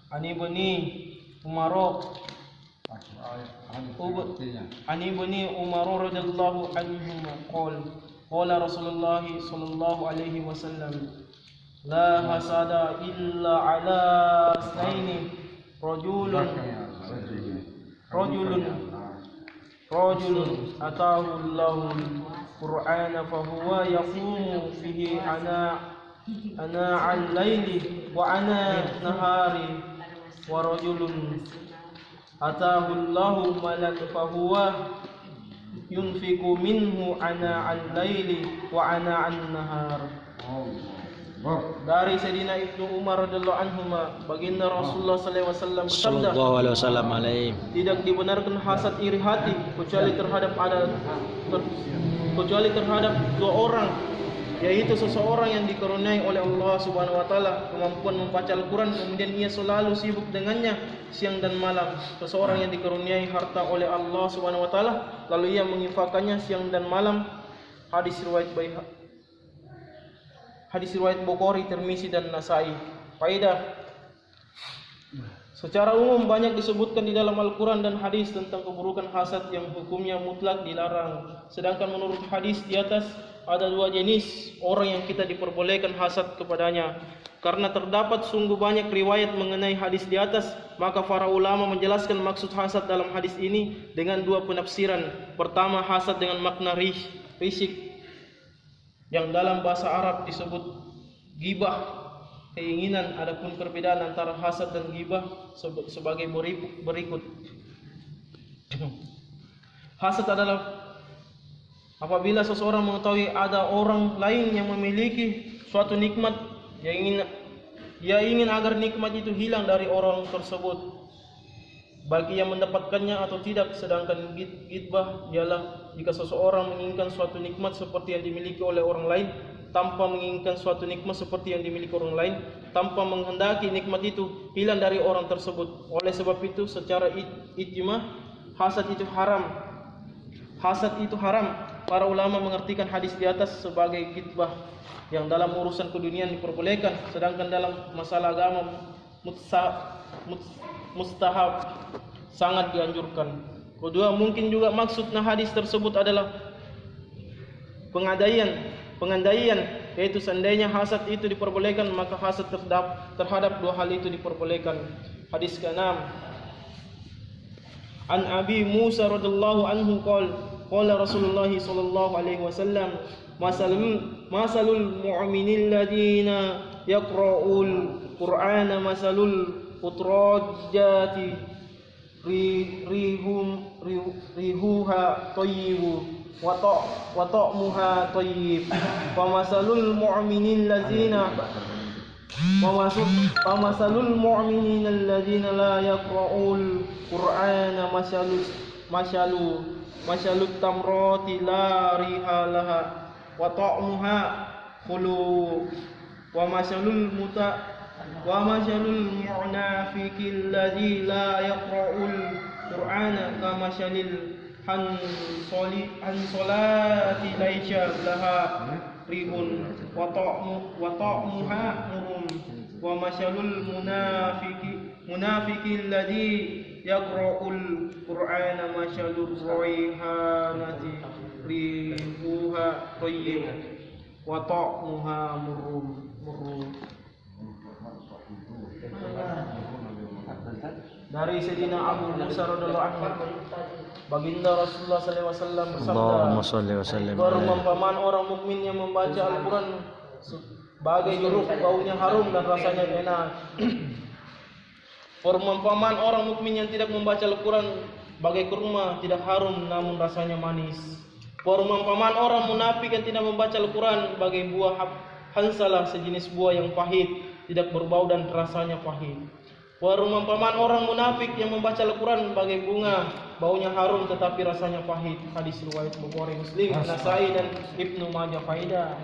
Ani Ibni Umar radhiyallahu anhu qala Rasulullah sallallahu alaihi wasallam la hasada illa ala isnaini rajulun atahu Allahul Qur'ana fa huwa yaqumu fihi ana al-laili wa ana nahari wa rajulun atahu Allahu malak fa huwa yunfiqu minhu ana al-laili wa ana an-nahar. Dari Sayyidina Ibnu Umar radhiyallahu anhu, baginda Rasulullah sallallahu alaihi wasallam tidak dibenarkan hasad iri hati kecuali terhadap dua orang, yaitu seseorang yang dikaruniai oleh Allah Subhanahu wa taala kemampuan membaca Al-Qur'an, kemudian ia selalu sibuk dengannya siang dan malam. Seseorang yang dikaruniai harta oleh Allah Subhanahu wa taala lalu ia menginfakkannya siang dan malam. Hadis riwayat Bukhari, Tirmizi dan Nasai. Faedah: secara umum banyak disebutkan di dalam Al-Quran dan hadis tentang keburukan hasad yang hukumnya mutlak dilarang. Sedangkan menurut hadis di atas ada dua jenis orang yang kita diperbolehkan hasad kepadanya. Karena terdapat sungguh banyak riwayat mengenai hadis di atas, maka para ulama menjelaskan maksud hasad dalam hadis ini dengan dua penafsiran. Pertama, hasad dengan makna risik yang dalam bahasa Arab disebut ghibah, keinginan. Adapun perbedaan antara hasad dan ghibah sebagai berikut. Hasad adalah apabila seseorang mengetahui ada orang lain yang memiliki suatu nikmat, ia ingin agar nikmat itu hilang dari orang tersebut, bagi yang mendapatkannya atau tidak. Sedangkan ghibah ialah jika seseorang menginginkan suatu nikmat seperti yang dimiliki oleh orang lain tanpa menginginkan suatu nikmat seperti yang dimiliki orang lain, tanpa menghendaki nikmat itu hilang dari orang tersebut. Oleh sebab itu secara ijma' hasad itu haram. Para ulama mengartikan hadis di atas sebagai ghibah yang dalam urusan keduniaan diperbolehkan, sedangkan dalam masalah agama mustahab, sangat dianjurkan. Kedua, mungkin juga maksudnya hadis tersebut adalah pengandaian, yaitu seandainya hasad itu diperbolehkan maka hasad terhadap dua hal itu diperbolehkan. Hadis ke-6, An Abi Musa radhiyallahu anhu qala Rasulullah sallallahu alaihi wasallam masalul mu'minil ladina yaqra'ul Qur'ana masalul utrajati rihuha tayyibu wa ta'muha tayyib wa masalul mu'minin allazina la yaqra'ul Qur'ana masalut tamrati la riha laha wa ta'muha khulu wa masalul mu'nafiqil ladzi la yaqra'ul Qur'ana kamasalil hansolati laysha laha rihun wa ta'muha murum wa masalul munafiqil ladzi yaqra'ul Qur'ana masalur raihanati rihuha tayyib wa ta'muha murum. Dari Sayyidina Abu Musa radhiyallahu anhu, baginda Rasulullah sallallahu alaihi wasallam bersabda, perumpamaan orang mukmin yang membaca Al-Quran bagai jeruk, baunya harum dan rasanya enak. Perumpamaan orang mukmin yang tidak membaca Al-Quran bagai kurma, tidak harum namun rasanya manis. Perumpamaan orang munafik yang tidak membaca Al-Quran bagai buah hansalah, sejenis buah yang pahit, tidak berbau dan rasanya pahit. Perumpamaan orang munafik yang membaca Al-Quran bagai bunga, baunya harum tetapi rasanya pahit. Hadis riwayat Bukhari, Muslim, Nasai dan Ibnu Majah. Faedah: